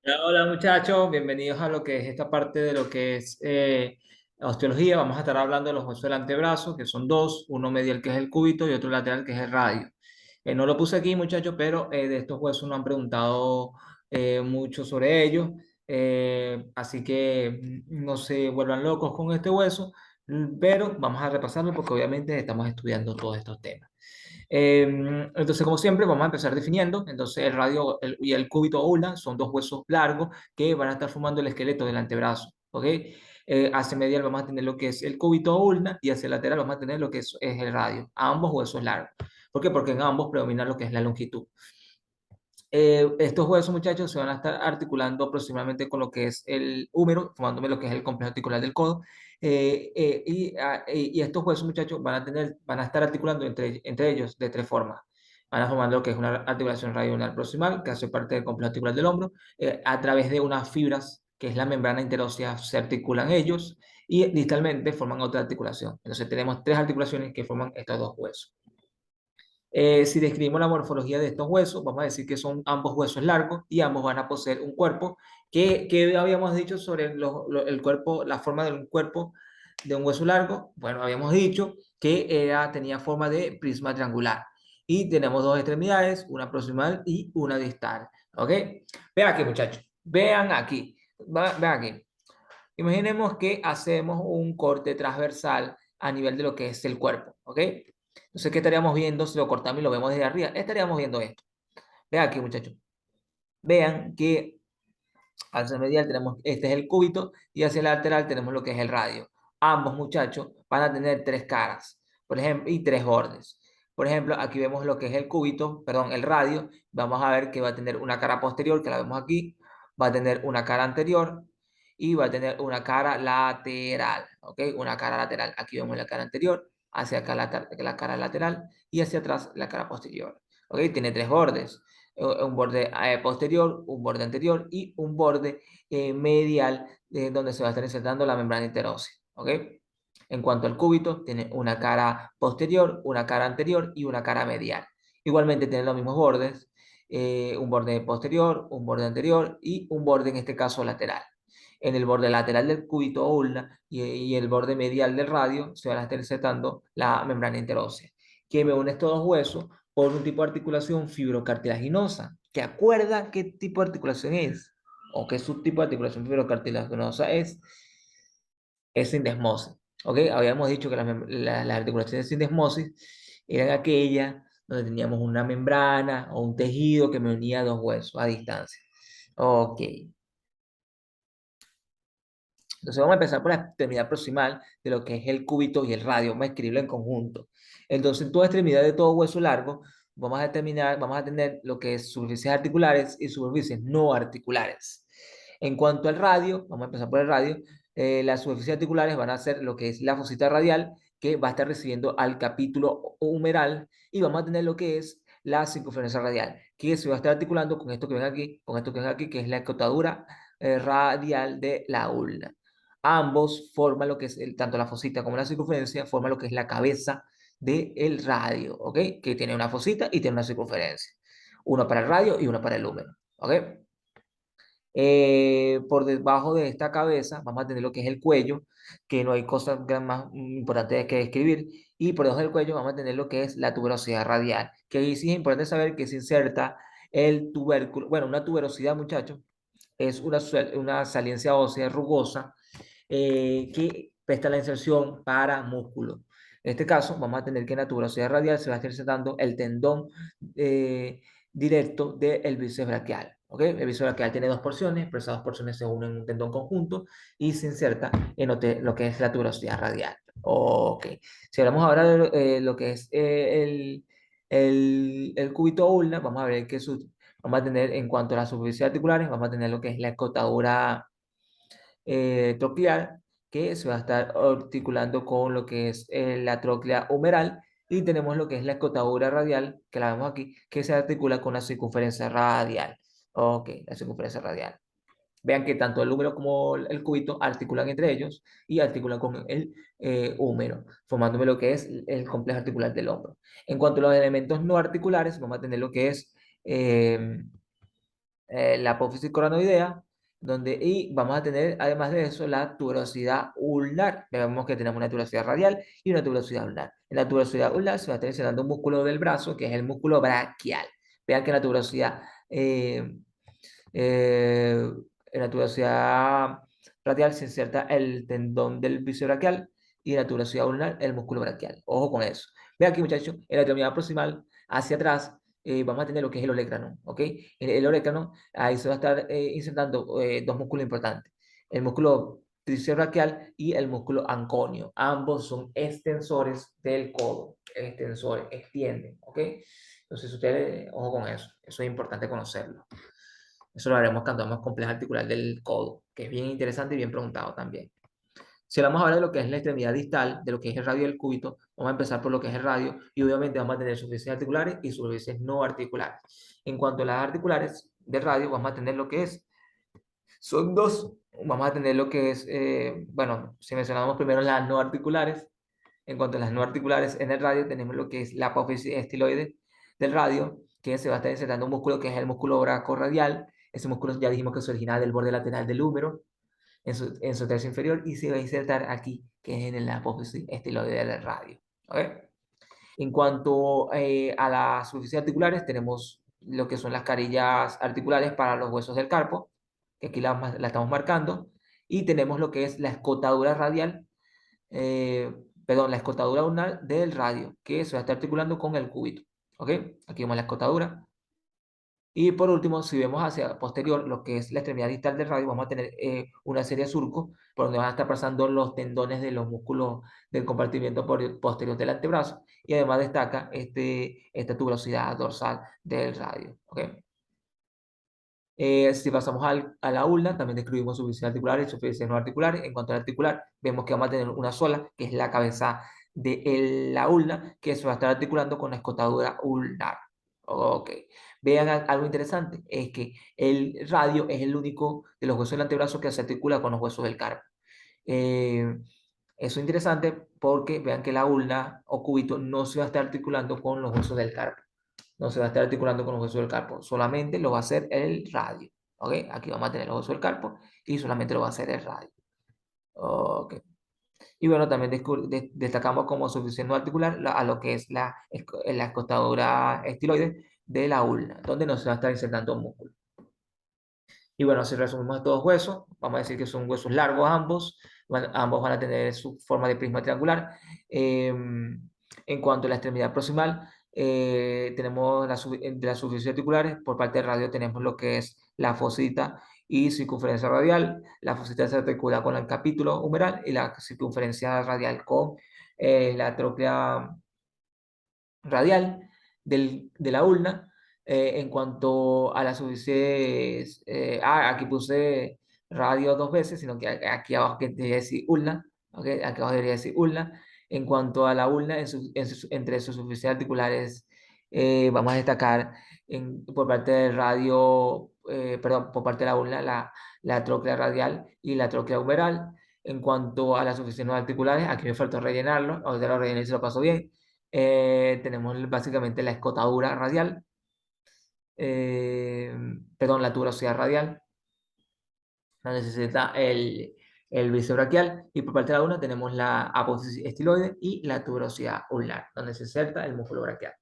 Hola, hola, muchachos, bienvenidos a lo que es esta parte de lo que es osteología. Vamos a estar hablando de los huesos del antebrazo, que son dos, uno medial que es el cúbito y otro lateral que es el radio. No lo puse aquí, muchachos, pero de estos huesos nos han preguntado mucho sobre ellos, así que no se vuelvan locos con este hueso, pero vamos a repasarlo porque obviamente estamos estudiando todos estos temas. Entonces, como siempre, vamos a empezar definiendo. Entonces, el radio y el cúbito ulna son dos huesos largos que van a estar formando el esqueleto del antebrazo. ¿Ok? Hacia medial vamos a tener lo que es el cúbito ulna y hacia lateral vamos a tener lo que es el radio. Ambos huesos largos. ¿Por qué? Porque en ambos predomina lo que es la longitud. Estos huesos, muchachos, se van a estar articulando aproximadamente con lo que es el húmero, formándome lo que es el complejo articular del codo. Y estos huesos, muchachos, van a estar articulando entre ellos de tres formas. Van a formar lo que es una articulación radioulnar proximal, que hace parte del complejo articular del hombro, a través de unas fibras, que es la membrana interósea, se articulan ellos, y distalmente forman otra articulación. Entonces tenemos tres articulaciones que forman estos dos huesos. Si describimos la morfología de estos huesos, vamos a decir que son ambos huesos largos y ambos van a poseer un cuerpo. ¿Qué habíamos dicho sobre el cuerpo, la forma de un cuerpo de un hueso largo? Bueno, habíamos dicho que tenía forma de prisma triangular y tenemos dos extremidades, una proximal y una distal. ¿Ok? Vean aquí, muchachos. Vean aquí. Vean aquí. Imaginemos que hacemos un corte transversal a nivel de lo que es el cuerpo. ¿Ok? Entonces, ¿qué estaríamos viendo si lo cortamos y lo vemos desde arriba? Estaríamos viendo esto. Vean aquí, muchachos. Vean que hacia medial tenemos, este es el cúbito y hacia el lateral tenemos lo que es el radio. Ambos, muchachos, van a tener tres caras, por ejemplo, y tres bordes. Por ejemplo, aquí vemos lo que es el cúbito, perdón, el radio. Vamos a ver que va a tener una cara posterior, que la vemos aquí. Va a tener una cara anterior y va a tener una cara lateral, ¿ok? Una cara lateral. Aquí vemos la cara anterior, hacia acá la cara lateral y hacia atrás la cara posterior, ¿ok? Tiene tres bordes, un borde posterior, un borde anterior y un borde medial donde se va a estar insertando la membrana interósea, ¿ok? En cuanto al cúbito, tiene una cara posterior, una cara anterior y una cara medial. Igualmente tiene los mismos bordes, un borde posterior, un borde anterior y un borde en este caso lateral. En el borde lateral del cúbito o ulna y el borde medial del radio se van a estar insertando la membrana interósea, que me une estos dos huesos por un tipo de articulación fibrocartilaginosa. ¿Te acuerdas qué tipo de articulación es? ¿O qué subtipo de articulación fibrocartilaginosa es? Es sindesmosis. ¿Ok? Habíamos dicho que las articulaciones de sindesmosis eran aquellas donde teníamos una membrana o un tejido que me unía a dos huesos a distancia. Ok. Entonces vamos a empezar por la extremidad proximal de lo que es el cúbito y el radio. Vamos a escribirlo en conjunto. Entonces, en toda extremidad de todo hueso largo, vamos a tener lo que es superficies articulares y superficies no articulares. En cuanto al radio, vamos a empezar por el radio, las superficies articulares van a ser lo que es la fosita radial, que va a estar recibiendo al capítulo humeral, y vamos a tener lo que es la circunferencia radial, que se va a estar articulando con esto que ven aquí, con esto que ven aquí, que es la escotadura radial de la ulna. Ambos forman lo que es, tanto la fosita como la circunferencia, forman lo que es la cabeza del radio, ¿ok? Que tiene una fosita y tiene una circunferencia. Uno para el radio y uno para el húmero, ¿ok? Por debajo de esta cabeza vamos a tener lo que es el cuello, que no hay cosas más importantes que describir. Y por debajo del cuello vamos a tener lo que es la tuberosidad radial, que ahí sí es importante saber que se inserta el tubérculo, bueno, una tuberosidad, muchachos, es una saliencia ósea rugosa que presta la inserción para músculo. En este caso, vamos a tener que en la tuberosidad radial se va a estar insertando el tendón directo del bíceps braquial. ¿Ok? El bíceps braquial tiene dos porciones, pero esas dos porciones se unen en un tendón conjunto y se inserta en lo que es la tuberosidad radial. Ok. Si hablamos ahora de lo que es el cúbito ulna, vamos a ver que vamos a tener en cuanto a las superficies articulares, vamos a tener lo que es la escotadura troclear, que se va a estar articulando con lo que es la tróclea humeral, y tenemos lo que es la escotadura radial, que la vemos aquí, que se articula con la circunferencia radial. Ok, la circunferencia radial. Vean que tanto el húmero como el cúbito articulan entre ellos y articulan con el húmero, formándome lo que es el complejo articular del hombro. En cuanto a los elementos no articulares, vamos a tener lo que es la apófisis coronoidea, y vamos a tener, además de eso, la tuberosidad ulnar. Vemos que tenemos una tuberosidad radial y una tuberosidad ulnar. En la tuberosidad ulnar se va a estar insertando un músculo del brazo, que es el músculo braquial. Vean que eh, eh, en la tuberosidad radial se inserta el tendón del bíceps braquial y en la tuberosidad ulnar el músculo braquial. Ojo con eso. Vean aquí, muchachos, en la extremidad proximal hacia atrás vamos a tener lo que es el olecrano, ¿ok? El olecrano, ahí se va a estar insertando dos músculos importantes, el músculo tríceps braquial y el músculo anconio. Ambos son extensores del codo, extensores, extienden, ¿ok? Entonces, ustedes, ojo con eso es importante conocerlo. Eso lo haremos cuando vamos complejo articular del codo, que es bien interesante y bien preguntado también. Si hablamos ahora de lo que es la extremidad distal, de lo que es el radio del cúbito, vamos a empezar por lo que es el radio y obviamente vamos a tener superficies articulares y superficies no articulares. En cuanto a las articulares del radio, vamos a tener lo que es, son dos, vamos a tener lo que es, bueno, si mencionamos primero las no articulares, en cuanto a las no articulares en el radio, tenemos lo que es la apófisis estiloide del radio, que se va a estar insertando un músculo que es el músculo brachiorradial. Ese músculo ya dijimos que se origina del borde lateral del húmero, en su tercio inferior, y se va a insertar aquí, que es en la apófisis estiloide del radio. ¿Okay? En cuanto a las superficies articulares, tenemos lo que son las carillas articulares para los huesos del carpo, que aquí la estamos marcando, y tenemos lo que es la escotadura radial, eh, perdón, la escotadura ulnar del radio, que se va a estar articulando con el cúbito. ¿Ok? Aquí vemos la escotadura. Y por último, si vemos hacia posterior, lo que es la extremidad distal del radio, vamos a tener una serie de surcos por donde van a estar pasando los tendones de los músculos del compartimiento posterior del antebrazo. Y además destaca esta tuberosidad dorsal del radio. ¿Ok? Si pasamos a la ulna, también describimos superficies articulares y superficies no articulares. En cuanto al articular, vemos que vamos a tener una sola, que es la cabeza de la ulna, que se va a estar articulando con la escotadura ulnar. Ok. Vean algo interesante, es que el radio es el único de los huesos del antebrazo que se articula con los huesos del carpo. Eh, Eso es interesante porque vean que la ulna o cúbito no se va a estar articulando con los huesos del carpo, no se va a estar articulando con los huesos del carpo, solamente lo va a hacer el radio. ¿Ok? Aquí vamos a tener los huesos del carpo y solamente lo va a hacer el radio. ¿Ok? Y bueno, también destacamos como suficiencia no articular a lo que es la escotadura estiloide de la ulna, donde no se va a estar insertando músculo. Y bueno, si resumimos estos huesos, vamos a decir que son huesos largos ambos, ambos van a tener su forma de prisma triangular. En cuanto a la extremidad proximal, tenemos de las superficies articulares, por parte del radio tenemos lo que es la fosita y circunferencia radial. La fosita se articula con el capítulo humeral y la circunferencia radial con la tróclea radial de la ulna. En cuanto a las superficies, aquí puse radio dos veces, sino que aquí abajo que debería decir ulna, ¿okay? Aquí abajo debería decir ulna. En cuanto a la ulna, entre sus superficies articulares, vamos a destacar por parte del radio, perdón, por parte de la ulna, la tróclea radial y la tróclea humeral. En cuanto a las superficies no articulares, aquí me faltó rellenarlo, ahorita lo rellené y se lo paso bien. Tenemos básicamente la escotadura radial, eh, perdón, la tuberosidad radial, no necesita el bíceps braquial, y por parte de la una tenemos la apófisis estiloide y la tuberosidad ulnar, donde se inserta el músculo braquial.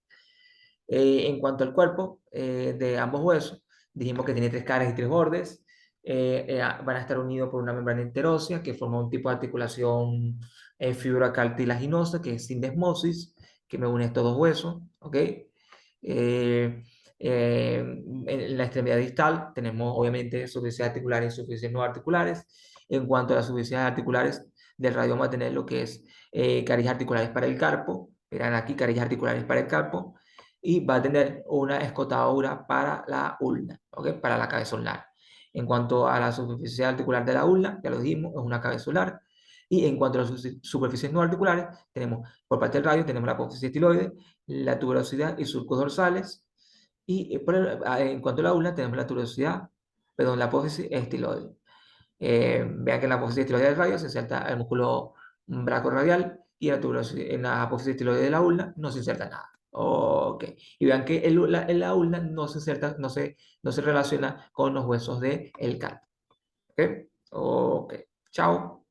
En cuanto al cuerpo de ambos huesos, dijimos que tiene tres caras y tres bordes. Van a estar unidos por una membrana interósea que forma un tipo de articulación fibrocartilaginosa que es sindesmosis, que me une estos dos huesos. ¿Ok? En la extremidad distal tenemos obviamente superficies articulares y superficies no articulares. En cuanto a las superficies articulares del radio, vamos a tener lo que es carillas articulares para el carpo. Verán aquí carillas articulares para el carpo y va a tener una escotadura para la ulna, ¿ok? Para la cabeza ulnar. En cuanto a la superficie articular de la ulna, ya lo dijimos, es una cabeza ulnar. Y en cuanto a las superficies no articulares, tenemos por parte del radio, tenemos la apófisis estiloide, la tuberosidad y surcos dorsales. Y en cuanto a la ulna, tenemos la tuberosidad, perdón, la apófisis estiloide. Vean que en la apófisis estiloide del radio se inserta el músculo brachiorradial y en la apófisis estiloide de la ulna no se inserta nada. Ok. Y vean que la ulna no se, no se relaciona con los huesos del calvo. Ok. Ok. Chao.